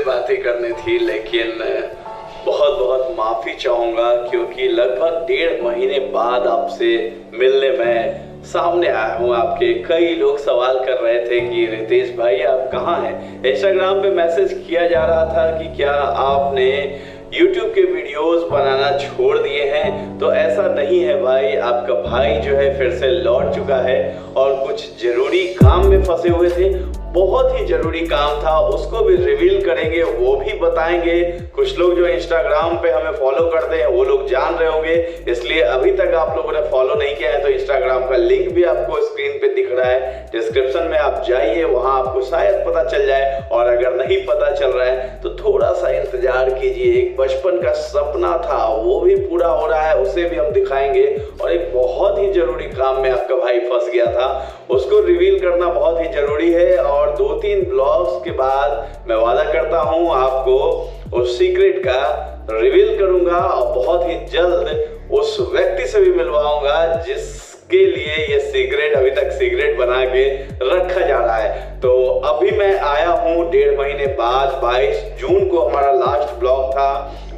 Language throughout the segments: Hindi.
बातें करनी थी, लेकिन बहुत बहुत माफ़ी चाहूँगा क्योंकि लगभग 1.5 महीने बाद आपसे मिलने में सामने आया हूँ। आपके कई लोग सवाल कर रहे थे कि रितेश भाई आप कहाँ हैं। इंस्टाग्राम पे मैसेज किया जा रहा था कि क्या आपने YouTube के वीडियोस बनाना छोड़ दिए हैं। तो ऐसा नहीं है भाई, आपका भाई जो है फिर से लौट चुका है और कुछ जरूरी काम में फंसे हुए थे। बहुत ही जरूरी काम था, उसको भी रिवील करेंगे, वो भी बताएंगे। कुछ लोग जो इंस्टाग्राम पे हमें फॉलो करते हैं वो लोग जान रहे होंगे, इसलिए अभी तक आप लोगों ने फॉलो नहीं किया है तो इंस्टाग्राम का लिंक भी आपको स्क्रीन पे दिख रहा है, डिस्क्रिप्शन में आप जाइए, वहां आपको शायद पता चल जाए। और अगर नहीं पता चल रहा है तो थोड़ा सा इंतजार कीजिए। एक बचपन का सपना था वो भी पूरा हो रहा है, उसे भी हम दिखाएंगे। और एक बहुत ही जरूरी काम में आपका भाई फंस गया था, उसको रिवील करना बहुत ही जरूरी है। और 2-3 ब्लॉग्स के बाद मैं वादा करता हूं आपको उस सीक्रेट का रिवील करूंगा और बहुत ही जल्द उस व्यक्ति से भी मिलवाऊंगा जिसके लिए ये सीक्रेट अभी तक सीक्रेट बना के रखा जा रहा है। तो अभी मैं आया हूं 1.5 महीने बाद। 22 जून को हमारा लास्ट ब्लॉग था,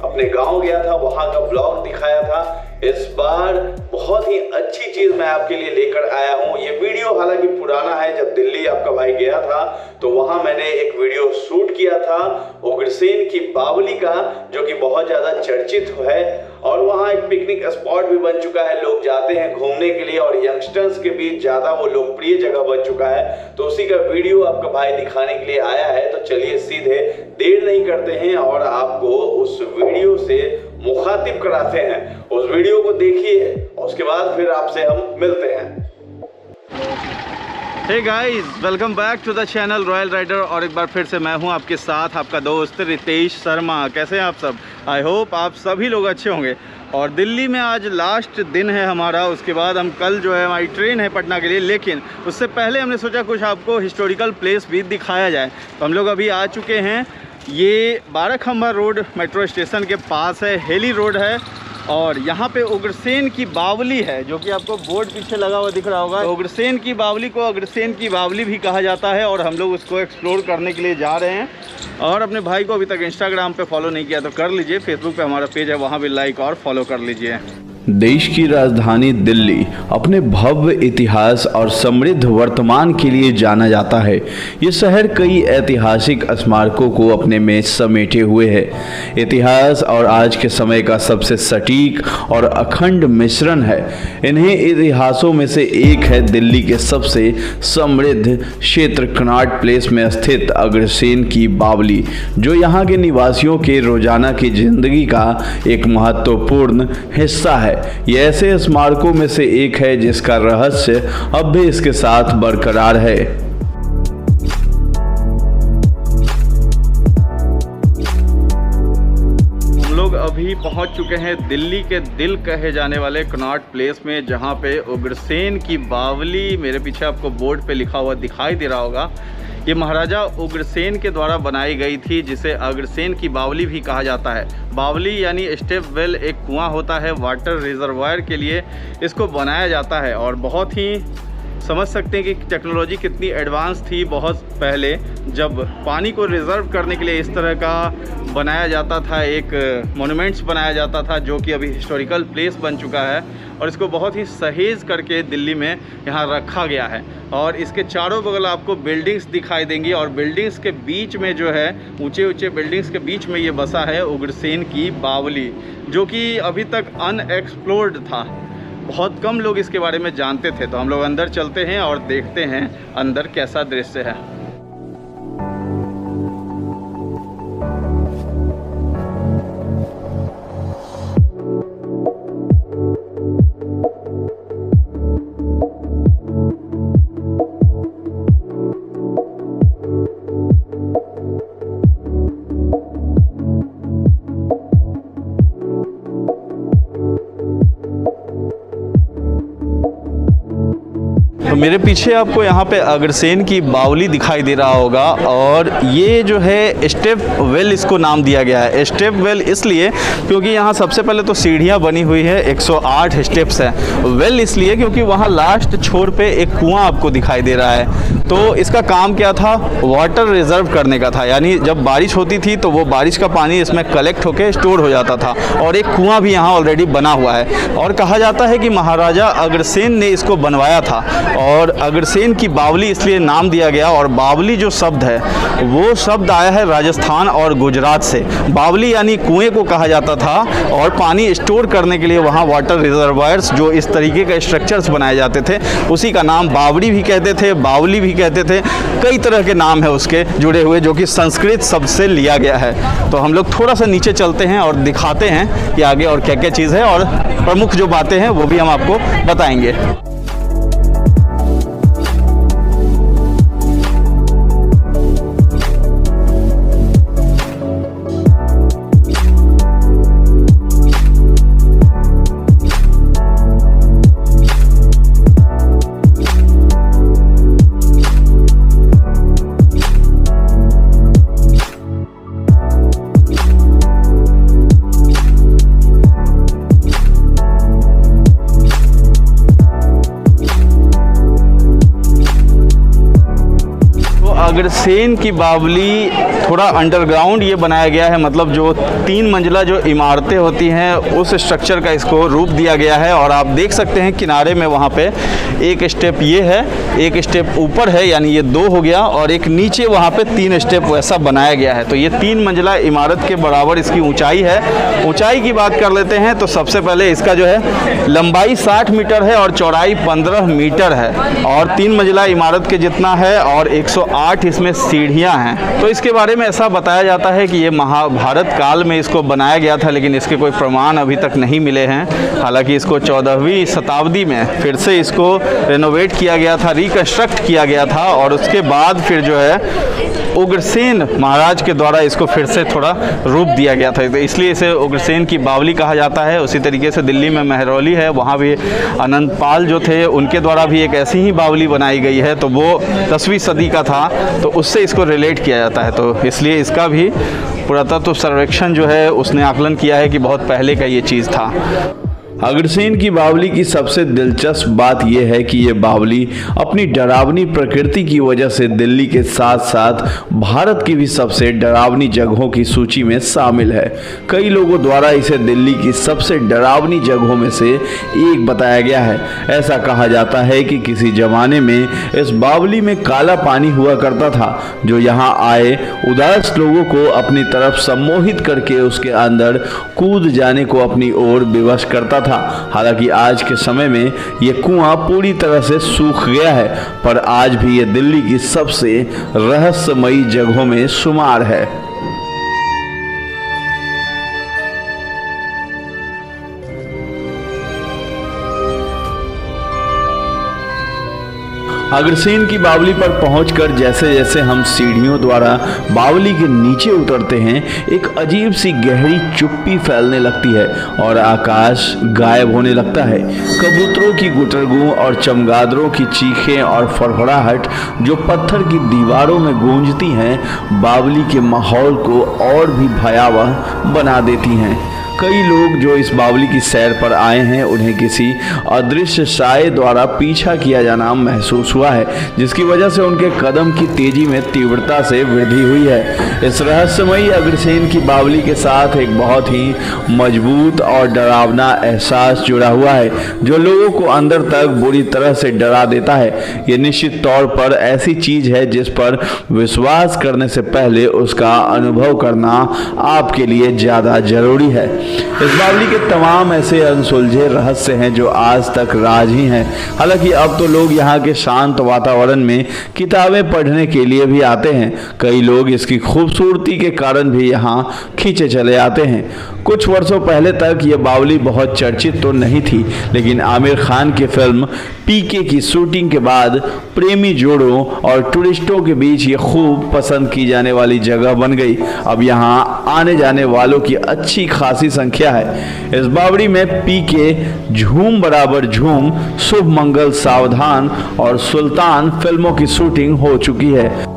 अपने गांव गया था, वहां का ब्लॉग दिखाया था। इस बार बहुत ही अच्छी चीज मैं आपके लिए लेकर आया हूं। ये वीडियो हालांकि पुराना है, जब दिल्ली आपका भाई गया था तो वहां मैंने एक वीडियो शूट किया था उग्रसेन की बावली का, जो कि बहुत ज्यादा चर्चित है और वहां एक पिकनिक स्पॉट भी बन चुका है। लोग जाते हैं घूमने के लिए और यंगस्टर्स के बीच ज्यादा वो लोकप्रिय जगह बन चुका है। तो उसी का वीडियो आपका भाई दिखाने के लिए आया है। तो चलिए सीधे देर नहीं करते हैं और आपको उस वीडियो से मुखातिब कराते हैं। उस वीडियो को देखिए और उसके बाद फिर आपसे हम मिलते हैं। Hey guys, welcome back to the channel royal rider. और एक बार फिर से मैं हूं आपके साथ, आपका दोस्त रितेश शर्मा। कैसे हैं आप सब? आई होप आप सभी लोग अच्छे होंगे। और दिल्ली में आज लास्ट दिन है हमारा, उसके बाद हम कल जो है हमारी ट्रेन है पटना के लिए। लेकिन उससे पहले हमने सोचा कुछ आपको हिस्टोरिकल प्लेस भी दिखाया जाए। तो हम लोग अभी आ चुके हैं, ये 12 खंबा रोड मेट्रो स्टेशन के पास है, हेली रोड है। और यहाँ पे उग्रसेन की बावली है, जो कि आपको बोर्ड पीछे लगा हुआ दिख रहा होगा। तो उग्रसेन की बावली को अग्रसेन की बावली भी कहा जाता है और हम लोग उसको एक्सप्लोर करने के लिए जा रहे हैं। और अपने भाई को अभी तक इंस्टाग्राम पे फॉलो नहीं किया तो कर लीजिए, फेसबुक पे हमारा पेज है, वहाँ भी लाइक और फॉलो कर लीजिए। देश की राजधानी दिल्ली अपने भव्य इतिहास और समृद्ध वर्तमान के लिए जाना जाता है। ये शहर कई ऐतिहासिक स्मारकों को अपने में समेटे हुए है। इतिहास और आज के समय का सबसे सटीक और अखंड मिश्रण है। इन्हें इतिहासों में से एक है दिल्ली के सबसे समृद्ध क्षेत्र कनॉट प्लेस में स्थित अग्रसेन की बावली, जो यहाँ के निवासियों के रोजाना की जिंदगी का एक महत्वपूर्ण हिस्सा है। ये ऐसे स्मारकों में से एक है जिसका रहस्य अब भी इसके साथ बरकरार है। हम लोग अभी पहुंच चुके हैं दिल्ली के दिल कहे जाने वाले कनॉट प्लेस में, जहां पे उग्रसेन की बावली, मेरे पीछे आपको बोर्ड पे लिखा हुआ दिखाई दे रहा होगा, ये महाराजा उग्रसेन के द्वारा बनाई गई थी, जिसे अग्रसेन की बावली भी कहा जाता है। बावली यानी स्टेप वेल, एक कुआं होता है वाटर रिजर्वायर के लिए इसको बनाया जाता है। और बहुत ही समझ सकते हैं कि टेक्नोलॉजी कितनी एडवांस थी बहुत पहले, जब पानी को रिज़र्व करने के लिए इस तरह का बनाया जाता था, एक मोन्यूमेंट्स बनाया जाता था, जो कि अभी हिस्टोरिकल प्लेस बन चुका है। और इसको बहुत ही सहेज करके दिल्ली में यहाँ रखा गया है। और इसके चारों बगल आपको बिल्डिंग्स दिखाई देंगी और बिल्डिंग्स के बीच में जो है, ऊंचे ऊंचे बिल्डिंग्स के बीच में ये बसा है उग्रसेन की बावली, जो कि अभी तक अनएक्सप्लोर्ड था। बहुत कम लोग इसके बारे में जानते थे। तो हम लोग अंदर चलते हैं और देखते हैं अंदर कैसा दृश्य है। मेरे पीछे आपको यहाँ पे अग्रसेन की बावली दिखाई दे रहा होगा और ये जो है स्टेप वेल इसको नाम दिया गया है। स्टेप वेल इसलिए क्योंकि यहाँ सबसे पहले तो सीढ़ियाँ बनी हुई है, 108 स्टेप्स हैं। वेल इसलिए क्योंकि वहाँ लास्ट छोर पे एक कुआं आपको दिखाई दे रहा है। तो इसका काम क्या था, वाटर रिजर्व करने का था, यानी जब बारिश होती थी तो वो बारिश का पानी इसमें कलेक्ट होकर स्टोर हो जाता था। और एक कुआं भी यहाँ ऑलरेडी बना हुआ है और कहा जाता है कि महाराजा अग्रसेन ने इसको बनवाया था और अग्रसेन की बावली इसलिए नाम दिया गया। और बावली जो शब्द है वो शब्द आया है राजस्थान और गुजरात से। बावली यानी कुएं को कहा जाता था और पानी स्टोर करने के लिए वहाँ वाटर रिजर्वायर्स जो इस तरीके का स्ट्रक्चर्स बनाए जाते थे उसी का नाम बावड़ी भी कहते थे, बावली भी कहते थे। कई तरह के नाम है उसके जुड़े हुए जो कि संस्कृत शब्द से लिया गया है। तो हम लोग थोड़ा सा नीचे चलते हैं और दिखाते हैं कि आगे और क्या क्या चीज़ है और प्रमुख जो बातें हैं वो भी हम आपको बताएंगे। अग्रसेन की बावली थोड़ा अंडरग्राउंड ये बनाया गया है, मतलब जो 3 मंजिला जो इमारतें होती हैं उस स्ट्रक्चर का इसको रूप दिया गया है। और आप देख सकते हैं किनारे में वहाँ पे एक स्टेप ये है, एक स्टेप ऊपर है, यानी ये 2 हो गया और एक नीचे वहाँ पे 3 स्टेप वैसा बनाया गया है। तो ये 3 मंजिला इमारत के बराबर इसकी ऊंचाई है। ऊंचाई की बात कर लेते हैं तो सबसे पहले इसका जो है लंबाई 60 मीटर है और चौड़ाई 15 मीटर है और 3 मंजिला इमारत के जितना है और 108 इसमें सीढ़ियां हैं। तो इसके बारे में ऐसा बताया जाता है कि ये महाभारत काल में इसको बनाया गया था, लेकिन इसके कोई प्रमाण अभी तक नहीं मिले हैं। हालांकि इसको 14वीं शताब्दी में फिर से इसको रेनोवेट किया गया था, रिकंस्ट्रक्ट किया गया था और उसके बाद फिर जो है उग्रसेन महाराज के द्वारा इसको फिर से थोड़ा रूप दिया गया था। तो इसलिए इसे उग्रसेन की बावली कहा जाता है। उसी तरीके से दिल्ली में महरौली है, वहाँ भी अनंतपाल जो थे उनके द्वारा भी एक ऐसी ही बावली बनाई गई है। तो वो 10वीं सदी का था, तो उससे इसको रिलेट किया जाता है। तो इसलिए इसका भी पुरातत्व सर्वेक्षण जो है उसने आकलन किया है कि बहुत पहले का ये चीज़ था। अग्रसेन की बावली की सबसे दिलचस्प बात यह है कि ये बावली अपनी डरावनी प्रकृति की वजह से दिल्ली के साथ साथ भारत की भी सबसे डरावनी जगहों की सूची में शामिल है। कई लोगों द्वारा इसे दिल्ली की सबसे डरावनी जगहों में से एक बताया गया है। ऐसा कहा जाता है कि किसी जमाने में इस बावली में काला पानी हुआ करता था जो यहाँ आए उदास लोगों को अपनी तरफ सम्मोहित करके उसके अंदर कूद जाने को अपनी ओर विवश करता था। हालांकि आज के समय में यह कुआं पूरी तरह से सूख गया है, पर आज भी यह दिल्ली की सबसे रहस्यमयी जगहों में शुमार है। अग्रसेन की बावली पर पहुंचकर जैसे जैसे हम सीढ़ियों द्वारा बावली के नीचे उतरते हैं, एक अजीब सी गहरी चुप्पी फैलने लगती है और आकाश गायब होने लगता है। कबूतरों की गुटरगू और चमगादड़ों की चीखें और फड़फड़ाहट जो पत्थर की दीवारों में गूंजती हैं, बावली के माहौल को और भी भयावह बना देती हैं। कई लोग जो इस बावली की सैर पर आए हैं उन्हें किसी अदृश्य साए द्वारा पीछा किया जाना महसूस हुआ है, जिसकी वजह से उनके कदम की तेजी में तीव्रता से वृद्धि हुई है। इस रहस्यमयी अग्रसेन की बावली के साथ एक बहुत ही मजबूत और डरावना एहसास जुड़ा हुआ है जो लोगों को अंदर तक बुरी तरह से डरा देता है। ये निश्चित तौर पर ऐसी चीज है जिस पर विश्वास करने से पहले उसका अनुभव करना आपके लिए ज़्यादा जरूरी है। इस बावली के तमाम ऐसे अनसुलझे रहस्य हैं जो आज तक राज ही हैं। हालांकि अब तो लोग यहाँ के शांत वातावरण में किताबें पढ़ने के लिए भी आते हैं। कई लोग इसकी खूबसूरती के कारण भी यहाँ खींचे चले आते हैं। कुछ वर्षों पहले तक ये बावली बहुत चर्चित तो नहीं थी, लेकिन आमिर खान की फिल्म पीके की शूटिंग के बाद प्रेमी जोड़ों और टूरिस्टों के बीच ये खूब पसंद की जाने वाली जगह बन गई। अब यहाँ आने जाने वालों की अच्छी खासी संख्या है। इस बावड़ी में पीके, झूम बराबर झूम, शुभ मंगल, सावधान और सुल्तान फिल्मों की शूटिंग हो चुकी है।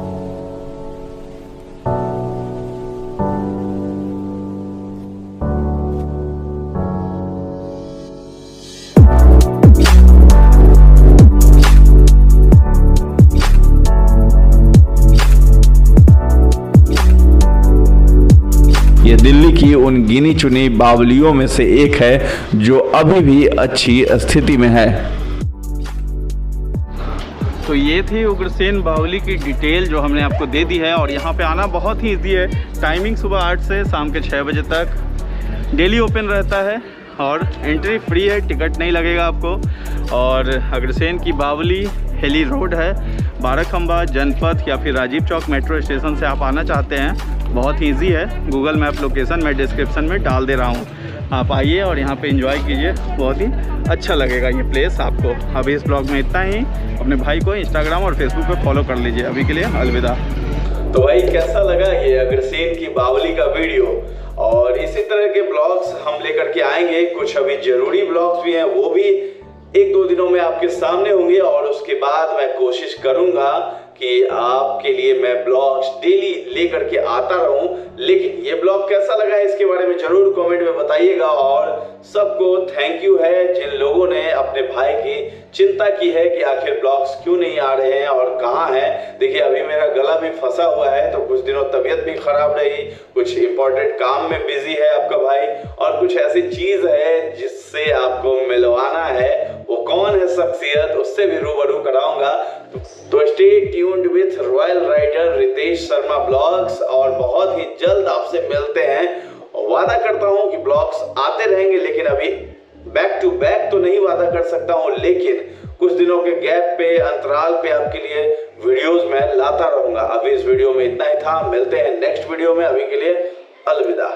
ये दिल्ली की उन गिनी चुनी बावलियों में से एक है जो अभी भी अच्छी स्थिति में है। तो ये थी उग्रसेन बावली की डिटेल जो हमने आपको दे दी है। और यहाँ पे आना बहुत ही ईजी है। टाइमिंग सुबह 8 से शाम के 6 बजे तक डेली ओपन रहता है और एंट्री फ्री है, टिकट नहीं लगेगा आपको। और उग्रसेन की बावली हेली रोड है, बाराखंबा जनपद या फिर राजीव चौक मेट्रो स्टेशन से आप आना चाहते हैं, बहुत ईजी है। गूगल मैप लोकेशन मैं डिस्क्रिप्शन में डाल दे रहा हूँ, आप आइए और यहाँ पे एंजॉय कीजिए, बहुत ही अच्छा लगेगा ये प्लेस आपको। अभी इस ब्लॉग में इतना ही। अपने भाई को इंस्टाग्राम और फेसबुक पे फॉलो कर लीजिए। अभी के लिए अलविदा। तो भाई कैसा लगा ये उग्रसेन की बावली का वीडियो? और इसी तरह के ब्लॉग्स हम लेकर के आएंगे। कुछ अभी जरूरी ब्लॉग्स भी हैं, वो भी 1-2 दिनों में आपके सामने होंगे। और उसके बाद मैं कोशिश करूंगा कि आपके लिए मैं ब्लॉग्स डेली लेकर के आता रहूं। लेकिन ये ब्लॉग कैसा लगा इसके बारे में जरूर कमेंट में बताइएगा। और सबको थैंक यू है जिन लोगों ने अपने भाई की चिंता की है कि आखिर ब्लॉग्स क्यों नहीं आ रहे हैं और कहाँ हैं। देखिए अभी मेरा गला भी फंसा हुआ है, तो कुछ दिनों तबीयत भी खराब रही, कुछ इंपॉर्टेंट काम में बिजी है आपका भाई, और कुछ ऐसी चीज है जिससे आपको मिलवाना है। वो कौन है शख्सियत, उससे भी रूबरू कराऊंगा। तो stay tuned with royal rider Ritesh Sharma blogs. और बहुत ही जल्द आपसे मिलते हैं। वादा करता हूं कि ब्लॉग्स आते रहेंगे, लेकिन अभी बैक टू बैक तो नहीं वादा कर सकता हूं, लेकिन कुछ दिनों के गैप पे, अंतराल पे आपके लिए वीडियोस मैं लाता रहूंगा। अभी इस वीडियो में इतना ही था, मिलते हैं नेक्स्ट वीडियो में। अभी के लिए अलविदा।